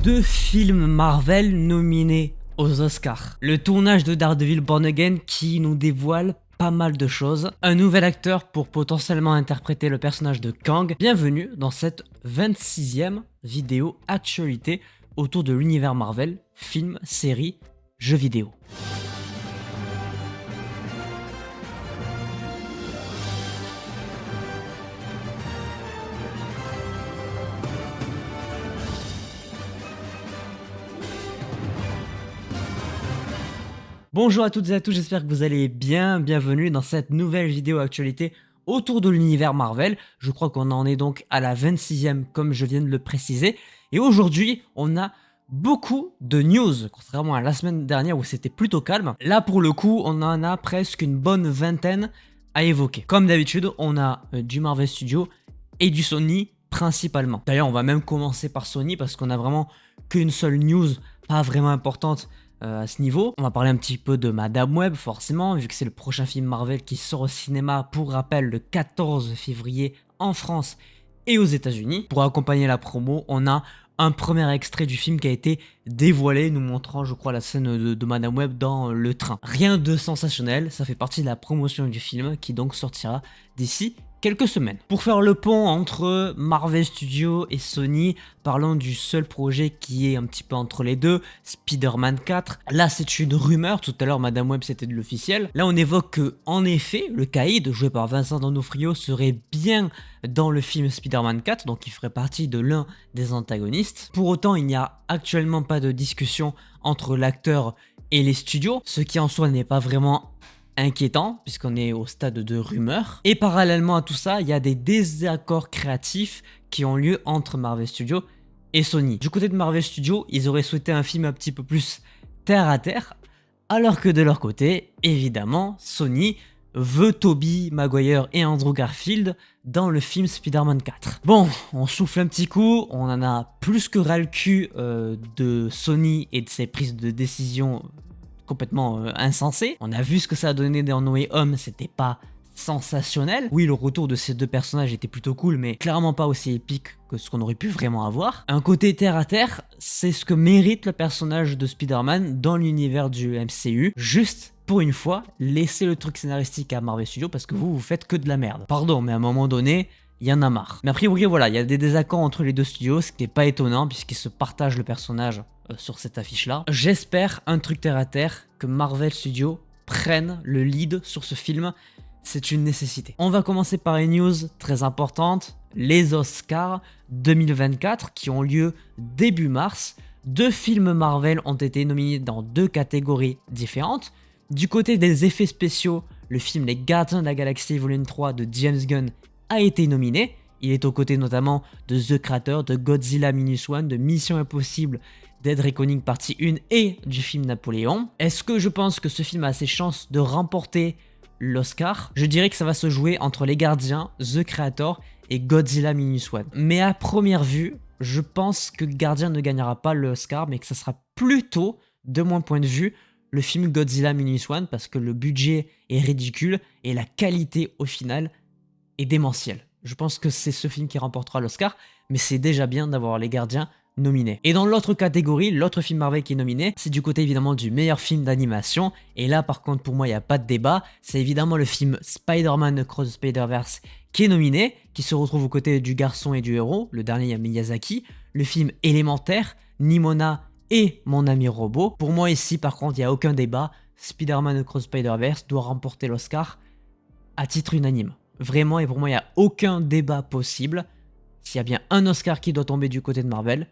Deux films Marvel nominés aux Oscars. Le tournage de Daredevil Born Again qui nous dévoile pas mal de choses. Un nouvel acteur pour potentiellement interpréter le personnage de Kang. Bienvenue dans cette 26e vidéo actualité autour de l'univers Marvel, films, séries, jeux vidéo. Bonjour à toutes et à tous, j'espère que vous allez bien, bienvenue dans cette nouvelle vidéo actualité autour de l'univers Marvel. Je crois qu'on en est donc à la 26e comme je viens de le préciser. Et aujourd'hui, on a beaucoup de news, contrairement à la semaine dernière où c'était plutôt calme. Là pour le coup, on en a presque une bonne vingtaine à évoquer. Comme d'habitude, on a du Marvel Studios et du Sony principalement. D'ailleurs, on va même commencer par Sony parce qu'on a vraiment qu'une seule news, pas vraiment importante à ce niveau. On va parler un petit peu de Madame Web forcément, vu que c'est le prochain film Marvel qui sort au cinéma, pour rappel, le 14 février en France et aux États-Unis. Pour accompagner la promo, on a un premier extrait du film qui a été dévoilé, nous montrant, je crois, la scène de Madame Web dans le train. Rien de sensationnel, ça fait partie de la promotion du film qui donc sortira d'ici quelques semaines. Pour faire le pont entre Marvel Studios et Sony, parlons du seul projet qui est un petit peu entre les deux, Spider-Man 4. Là, c'est une rumeur. Tout à l'heure, Madame Web, c'était de l'officiel. Là, on évoque que, en effet, le Caïd, joué par Vincent D'Onofrio, serait bien dans le film Spider-Man 4, donc il ferait partie de l'un des antagonistes. Pour autant, il n'y a actuellement pas de discussion entre l'acteur et les studios, ce qui en soi n'est pas vraiment inquiétant puisqu'on est au stade de rumeurs. Et parallèlement à tout ça, il y a des désaccords créatifs qui ont lieu entre Marvel Studios et Sony. Du côté de Marvel Studios, ils auraient souhaité un film un petit peu plus terre à terre, alors que de leur côté, évidemment, Sony veut Tobey Maguire et Andrew Garfield dans le film Spider-Man 4. Bon, on souffle un petit coup, on en a plus que ras le cul de Sony et de ses prises de décision complètement insensé. On a vu ce que ça a donné dans No Way Home, c'était pas sensationnel. Oui, le retour de ces deux personnages était plutôt cool, mais clairement pas aussi épique que ce qu'on aurait pu vraiment avoir. Un côté terre à terre, c'est ce que mérite le personnage de Spider-Man dans l'univers du MCU. Juste, pour une fois, laissez le truc scénaristique à Marvel Studios parce que vous faites que de la merde. Pardon, mais à un moment donné, il y en a marre. Mais a priori, voilà, il y a des désaccords entre les deux studios, ce qui n'est pas étonnant puisqu'ils se partagent le personnage sur cette affiche-là. J'espère, un truc terre à terre, que Marvel Studios prenne le lead sur ce film. C'est une nécessité. On va commencer par une news très importante, les Oscars 2024 qui ont lieu début mars. Deux films Marvel ont été nominés dans deux catégories différentes. Du côté des effets spéciaux, le film Les Gardiens de la Galaxie Volume 3 de James Gunn a été nominé. Il est aux côtés notamment de The Creator, de Godzilla Minus One, de Mission Impossible, Dead Reckoning partie 1 et du film Napoléon. Est-ce que je pense que ce film a assez chances de remporter l'Oscar? Je dirais que ça va se jouer entre Les Gardiens, The Creator et Godzilla Minus One. Mais à première vue, je pense que Gardien ne gagnera pas l'Oscar, mais que ça sera plutôt, de mon point de vue, le film Godzilla Minus One parce que le budget est ridicule et la qualité au final est démentielle. Je pense que c'est ce film qui remportera l'Oscar, mais c'est déjà bien d'avoir Les Gardiens nominés. Et dans l'autre catégorie, l'autre film Marvel qui est nominé, c'est du côté évidemment du meilleur film d'animation. Et là par contre pour moi il n'y a pas de débat, c'est évidemment le film Spider-Man Across the Spider-Verse qui est nominé, qui se retrouve aux côtés du garçon et du héros, le dernier il y a Miyazaki, le film Élémentaire, Nimona et Mon ami robot. Pour moi ici par contre il n'y a aucun débat, Spider-Man Across the Spider-Verse doit remporter l'Oscar à titre unanime. Vraiment, et pour moi il n'y a aucun débat possible. S'il y a bien un Oscar qui doit tomber du côté de Marvel,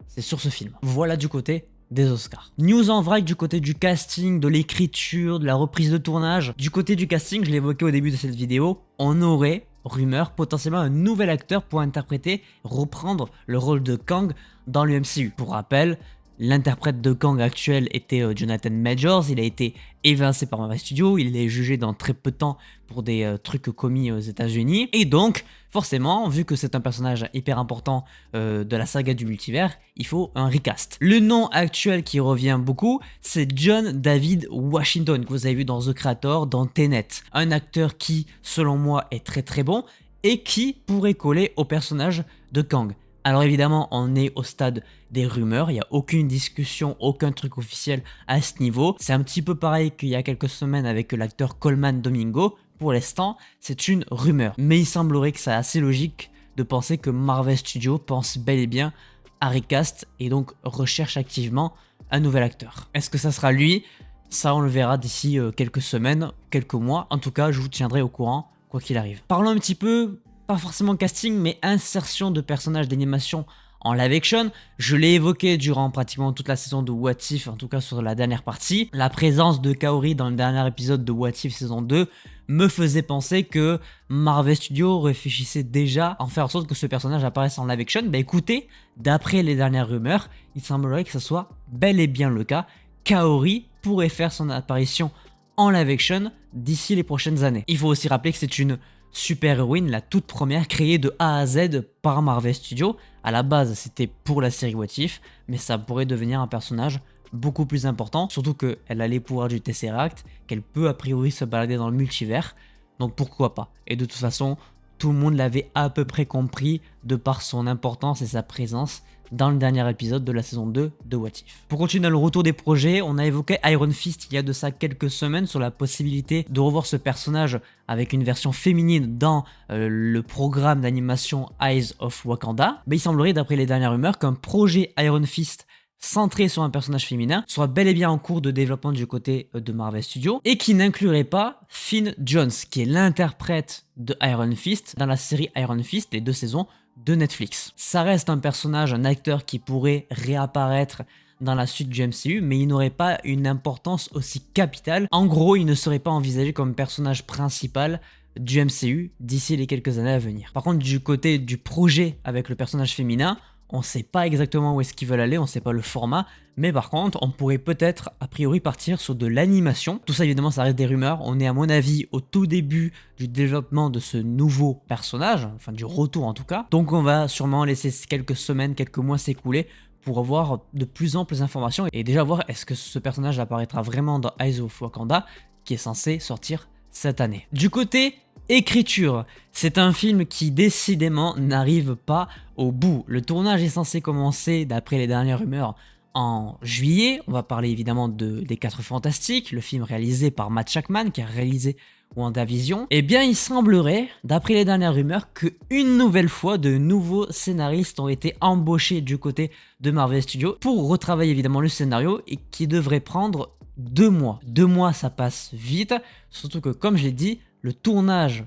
c'est sur ce film. Voilà du côté des Oscars. News en vrac du côté du casting, de l'écriture, de la reprise de tournage. Du côté du casting, je l'ai évoqué au début de cette vidéo, on aurait, rumeur, potentiellement un nouvel acteur pour interpréter, reprendre le rôle de Kang dans le MCU. Pour rappel, l'interprète de Kang actuel était Jonathan Majors, il a été évincé par Marvel Studios, il est jugé dans très peu de temps pour des trucs commis aux États-Unis. Et donc, forcément, vu que c'est un personnage hyper important de la saga du multivers, il faut un recast. Le nom actuel qui revient beaucoup, c'est John David Washington, que vous avez vu dans The Creator, dans Tenet. Un acteur qui, selon moi, est très très bon et qui pourrait coller au personnage de Kang. Alors évidemment, on est au stade des rumeurs, il n'y a aucune discussion, aucun truc officiel à ce niveau. C'est un petit peu pareil qu'il y a quelques semaines avec l'acteur Colman Domingo. Pour l'instant, c'est une rumeur. Mais il semblerait que c'est assez logique de penser que Marvel Studios pense bel et bien à recast et donc recherche activement un nouvel acteur. Est-ce que ça sera lui? Ça, on le verra d'ici quelques semaines, quelques mois. En tout cas, je vous tiendrai au courant, quoi qu'il arrive. Parlons un petit peu, pas forcément casting, mais insertion de personnages d'animation en live action. Je l'ai évoqué durant pratiquement toute la saison de What If, en tout cas sur la dernière partie. La présence de Kaori dans le dernier épisode de What If saison 2 me faisait penser que Marvel Studios réfléchissait déjà à en faire en sorte que ce personnage apparaisse en live action. Bah écoutez, d'après les dernières rumeurs, il semblerait que ce soit bel et bien le cas. Kaori pourrait faire son apparition en live action d'ici les prochaines années. Il faut aussi rappeler que c'est une super-héroïne, la toute première, créée de A à Z par Marvel Studios. À la base, c'était pour la série What If, mais ça pourrait devenir un personnage beaucoup plus important, surtout qu'elle a les pouvoirs du Tesseract, qu'elle peut a priori se balader dans le multivers, donc pourquoi pas. Et de toute façon, tout le monde l'avait à peu près compris de par son importance et sa présence dans le dernier épisode de la saison 2 de What If. Pour continuer dans le retour des projets, on a évoqué Iron Fist il y a de ça quelques semaines sur la possibilité de revoir ce personnage avec une version féminine dans le programme d'animation Eyes of Wakanda. Mais il semblerait, d'après les dernières rumeurs, qu'un projet Iron Fist centré sur un personnage féminin soit bel et bien en cours de développement du côté de Marvel Studios et qui n'inclurait pas Finn Jones, qui est l'interprète de Iron Fist dans la série Iron Fist, les 2 saisons de Netflix. Ça reste un personnage, un acteur qui pourrait réapparaître dans la suite du MCU, mais il n'aurait pas une importance aussi capitale. En gros, il ne serait pas envisagé comme personnage principal du MCU d'ici les quelques années à venir. Par contre, du côté du projet avec le personnage féminin, on ne sait pas exactement où est-ce qu'ils veulent aller, on ne sait pas le format, mais par contre, on pourrait peut-être a priori partir sur de l'animation. Tout ça évidemment, ça reste des rumeurs. On est à mon avis au tout début du développement de ce nouveau personnage, enfin du retour en tout cas. Donc on va sûrement laisser quelques semaines, quelques mois s'écouler pour avoir de plus amples informations et déjà voir est-ce que ce personnage apparaîtra vraiment dans Eyes of Wakanda qui est censé sortir cette année. Du côté écriture, c'est un film qui décidément n'arrive pas au bout. Le tournage est censé commencer, d'après les dernières rumeurs, en juillet. On va parler évidemment des 4 Fantastiques, le film réalisé par Matt Shakman qui a réalisé WandaVision. Eh bien, il semblerait, d'après les dernières rumeurs, que une nouvelle fois, de nouveaux scénaristes ont été embauchés du côté de Marvel Studios pour retravailler évidemment le scénario et qui devrait prendre 2 mois. 2 mois, ça passe vite, surtout que, comme je l'ai dit, le tournage,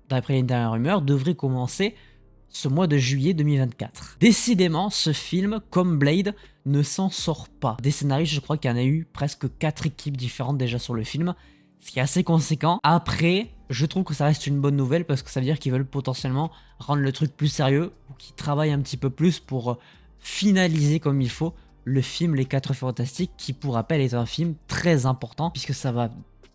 d'après les dernières rumeurs, devrait commencer ce mois de juillet 2024. Décidément, ce film, comme Blade, ne s'en sort pas. Des scénaristes, je crois qu'il y en a eu presque 4 équipes différentes déjà sur le film, ce qui est assez conséquent. Après, je trouve que ça reste une bonne nouvelle parce que ça veut dire qu'ils veulent potentiellement rendre le truc plus sérieux ou qu'ils travaillent un petit peu plus pour finaliser comme il faut le film Les 4 Fantastiques qui, pour rappel, est un film très important puisque ça va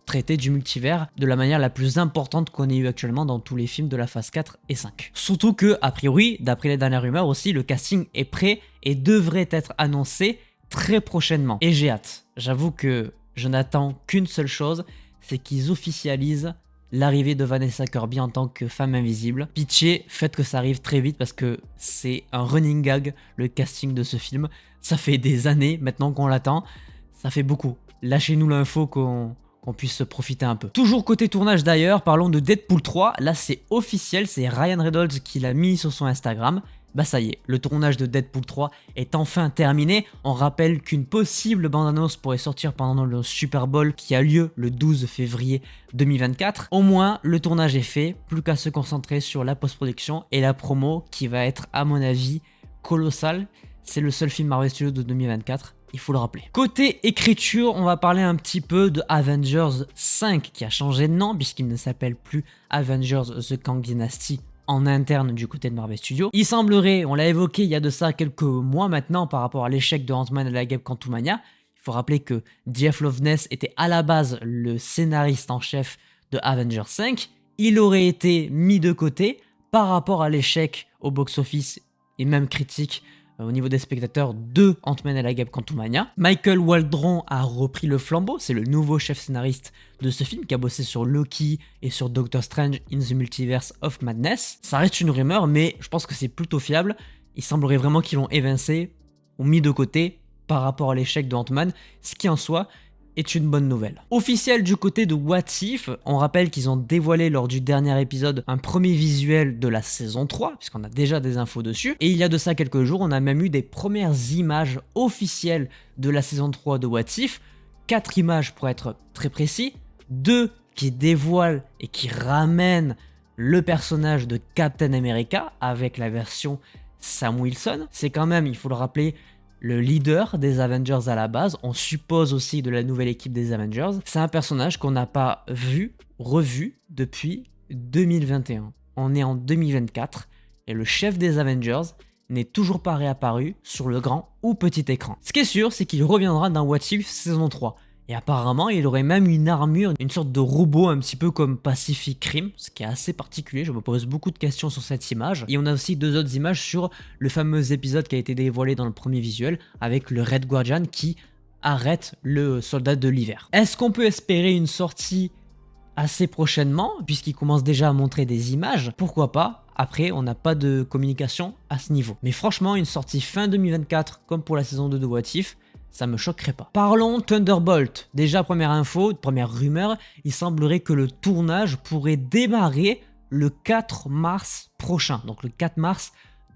traiter du multivers de la manière la plus importante qu'on ait eu actuellement dans tous les films de la phase 4 et 5. Surtout que, a priori, d'après les dernières rumeurs aussi, le casting est prêt et devrait être annoncé très prochainement. Et j'ai hâte. J'avoue que je n'attends qu'une seule chose, c'est qu'ils officialisent l'arrivée de Vanessa Kirby en tant que femme invisible. Pitié, faites que ça arrive très vite parce que c'est un running gag, le casting de ce film. Ça fait des années maintenant qu'on l'attend. Ça fait beaucoup. Lâchez-nous l'info qu'on puisse se profiter un peu. Toujours côté tournage d'ailleurs, parlons de Deadpool 3. Là, c'est officiel, c'est Ryan Reynolds qui l'a mis sur son Instagram. Bah ça y est, le tournage de Deadpool 3 est enfin terminé. On rappelle qu'une possible bande-annonce pourrait sortir pendant le Super Bowl qui a lieu le 12 février 2024. Au moins, le tournage est fait, plus qu'à se concentrer sur la post-production et la promo qui va être, à mon avis, colossale. C'est le seul film Marvel Studios de 2024. Il faut le rappeler. Côté écriture, on va parler un petit peu de Avengers 5 qui a changé de nom puisqu'il ne s'appelle plus Avengers The Kang Dynasty en interne du côté de Marvel Studios. Il semblerait, on l'a évoqué il y a de ça quelques mois maintenant par rapport à l'échec de Ant-Man et la Guêpe Quantumania. Il faut rappeler que Jeff Loveness était à la base le scénariste en chef de Avengers 5. Il aurait été mis de côté par rapport à l'échec au box-office et même critique au niveau des spectateurs de Ant-Man et la Guêpe Quantumania. Michael Waldron a repris le flambeau, c'est le nouveau chef scénariste de ce film qui a bossé sur Loki et sur Doctor Strange in the Multiverse of Madness. Ça reste une rumeur, mais je pense que c'est plutôt fiable Il semblerait vraiment qu'ils l'ont évincé ou mis de côté par rapport à l'échec de Ant-Man, ce qui en soi est une bonne nouvelle. Officiel du côté de What If, on rappelle qu'ils ont dévoilé lors du dernier épisode un premier visuel de la saison 3, puisqu'on a déjà des infos dessus, et il y a de ça quelques jours, on a même eu des premières images officielles de la saison 3 de What If, 4 images pour être très précis, 2 qui dévoilent et qui ramènent le personnage de Captain America avec la version Sam Wilson. C'est quand même, il faut le rappeler, le leader des Avengers à la base, on suppose aussi de la nouvelle équipe des Avengers. C'est un personnage qu'on n'a pas revu depuis 2021. On est en 2024 et le chef des Avengers n'est toujours pas réapparu sur le grand ou petit écran. Ce qui est sûr, c'est qu'il reviendra dans What If saison 3. Et apparemment, il aurait même une armure, une sorte de robot un petit peu comme Pacific Rim, ce qui est assez particulier. Je me pose beaucoup de questions sur cette image. Et on a aussi 2 autres images sur le fameux épisode qui a été dévoilé dans le premier visuel avec le Red Guardian qui arrête le soldat de l'hiver. Est-ce qu'on peut espérer une sortie assez prochainement, puisqu'il commence déjà à montrer des images? Pourquoi pas? Après, on n'a pas de communication à ce niveau. Mais franchement, une sortie fin 2024, comme pour la saison 2 de What If, ça me choquerait pas. Parlons Thunderbolt. Déjà, première info, première rumeur, il semblerait que le tournage pourrait démarrer le 4 mars prochain, donc le 4 mars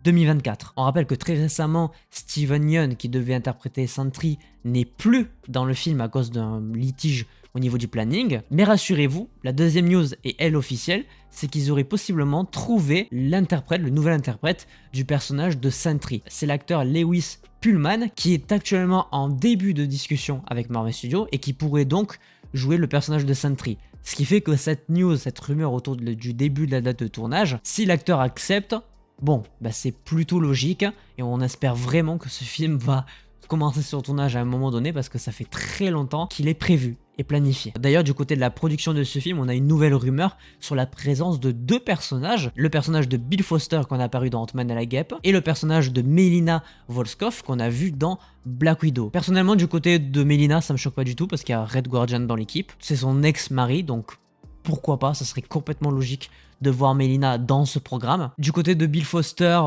2024. On rappelle que très récemment, Steven Yeun, qui devait interpréter Sentry, n'est plus dans le film à cause d'un litige au niveau du planning. Mais rassurez-vous, la deuxième news est elle officielle, c'est qu'ils auraient possiblement trouvé l'interprète, le nouvel interprète du personnage de Sentry. C'est l'acteur Lewis Pullman qui est actuellement en début de discussion avec Marvel Studios et qui pourrait donc jouer le personnage de Sentry. Ce qui fait que cette news, cette rumeur autour du début de la date de tournage, si l'acteur accepte, bon, bah c'est plutôt logique et on espère vraiment que ce film va commencer son tournage à un moment donné parce que ça fait très longtemps qu'il est prévu et planifié. D'ailleurs, du côté de la production de ce film, on a une nouvelle rumeur sur la présence de 2 personnages, le personnage de Bill Foster qu'on a apparu dans Ant-Man et la Guêpe et le personnage de Melina Volskov qu'on a vu dans Black Widow. Personnellement, du côté de Melina, ça me choque pas du tout parce qu'il y a Red Guardian dans l'équipe, c'est son ex-mari, donc pourquoi pas, ça serait complètement logique de voir Melina dans ce programme. Du côté de Bill Foster,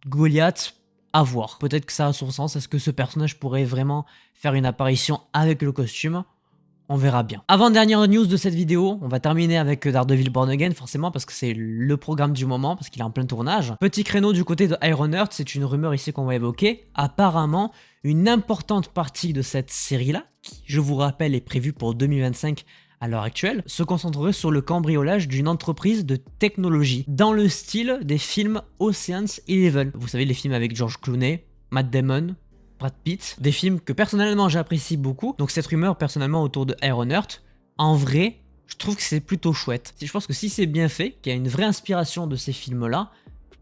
Goliath, à voir. Peut-être que ça a son sens, est-ce que ce personnage pourrait vraiment faire une apparition avec le costume? On verra bien. Avant-dernière news de cette vidéo, on va terminer avec Daredevil Born Again, forcément, parce que c'est le programme du moment, parce qu'il est en plein tournage. Petit créneau du côté de Ironheart, c'est une rumeur ici qu'on va évoquer. Apparemment, une importante partie de cette série-là, qui, je vous rappelle, est prévue pour 2025 à l'heure actuelle, se concentrerait sur le cambriolage d'une entreprise de technologie, dans le style des films Ocean's 11. Vous savez, les films avec George Clooney, Matt Damon, Brad Pitt, des films que personnellement j'apprécie beaucoup. Donc cette rumeur personnellement autour de Ironheart, en vrai, je trouve que c'est plutôt chouette. Je pense que si c'est bien fait, qu'il y a une vraie inspiration de ces films-là,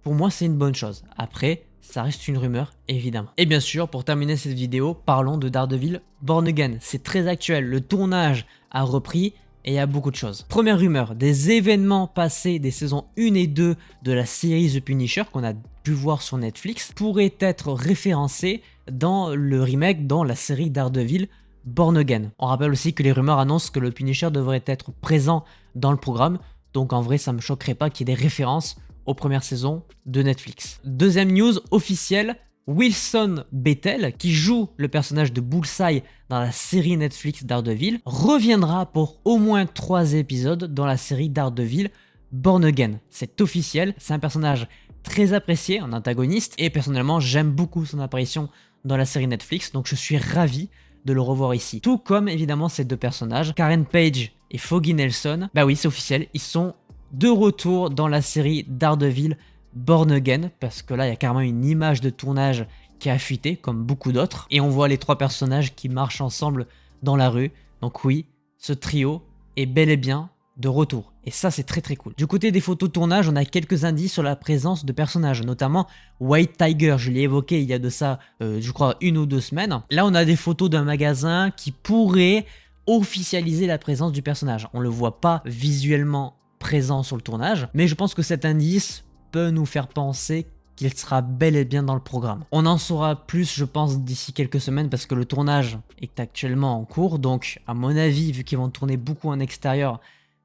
pour moi c'est une bonne chose. Après, ça reste une rumeur, évidemment. Et bien sûr, pour terminer cette vidéo, parlons de Daredevil Born Again. C'est très actuel, le tournage a repris et il y a beaucoup de choses. Première rumeur, des événements passés des saisons 1 et 2 de la série The Punisher qu'on a pu voir sur Netflix pourraient être référencés dans le remake, dans la série Daredevil Born Again. On rappelle aussi que les rumeurs annoncent que le Punisher devrait être présent dans le programme, donc en vrai ça me choquerait pas qu'il y ait des références aux premières saisons de Netflix. Deuxième news officielle, Wilson Bethel, qui joue le personnage de Bullseye dans la série Netflix Daredevil, reviendra pour au moins 3 épisodes dans la série Daredevil Born Again. C'est officiel, c'est un personnage très apprécié en antagoniste et personnellement j'aime beaucoup son apparition dans la série Netflix, donc je suis ravi de le revoir ici. Tout comme évidemment ces 2 personnages, Karen Page et Foggy Nelson, bah oui c'est officiel, ils sont de retour dans la série Daredevil Born Again, parce que là il y a carrément une image de tournage qui a fuité comme beaucoup d'autres et on voit les 3 personnages qui marchent ensemble dans la rue. Donc oui, ce trio est bel et bien de retour et ça c'est très cool. Du côté des photos de tournage, on a quelques indices sur la présence de personnages, notamment White Tiger, je l'ai évoqué il y a de ça je crois 1 ou 2 semaines. Là on a des photos d'un magasin qui pourrait officialiser la présence du personnage. On le voit pas visuellement présent sur le tournage, mais je pense que cet indice peut nous faire penser qu'il sera bel et bien dans le programme. On en saura plus je pense d'ici quelques semaines parce que le tournage est actuellement en cours, donc à mon avis vu qu'ils vont tourner beaucoup en extérieur,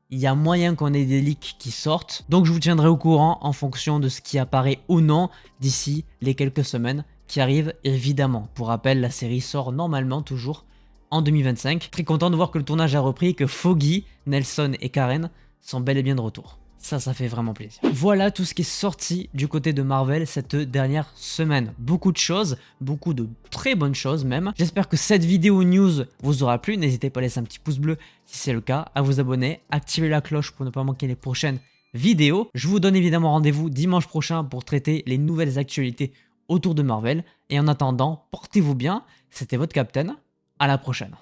il y a moyen qu'on ait des leaks qui sortent. Donc je vous tiendrai au courant en fonction de ce qui apparaît ou non d'ici les quelques semaines qui arrivent évidemment. Pour rappel, la série sort normalement toujours en 2025. Très content de voir que le tournage a repris et que Foggy, Nelson et Karen sont bel et bien de retour. Ça fait vraiment plaisir. Voilà tout ce qui est sorti du côté de Marvel cette dernière semaine. Beaucoup de choses, beaucoup de très bonnes choses même. J'espère que cette vidéo news vous aura plu. N'hésitez pas à laisser un petit pouce bleu si c'est le cas, à vous abonner, activer la cloche pour ne pas manquer les prochaines vidéos. Je vous donne évidemment rendez-vous dimanche prochain pour traiter les nouvelles actualités autour de Marvel. Et en attendant, portez-vous bien. C'était votre Captain. À la prochaine.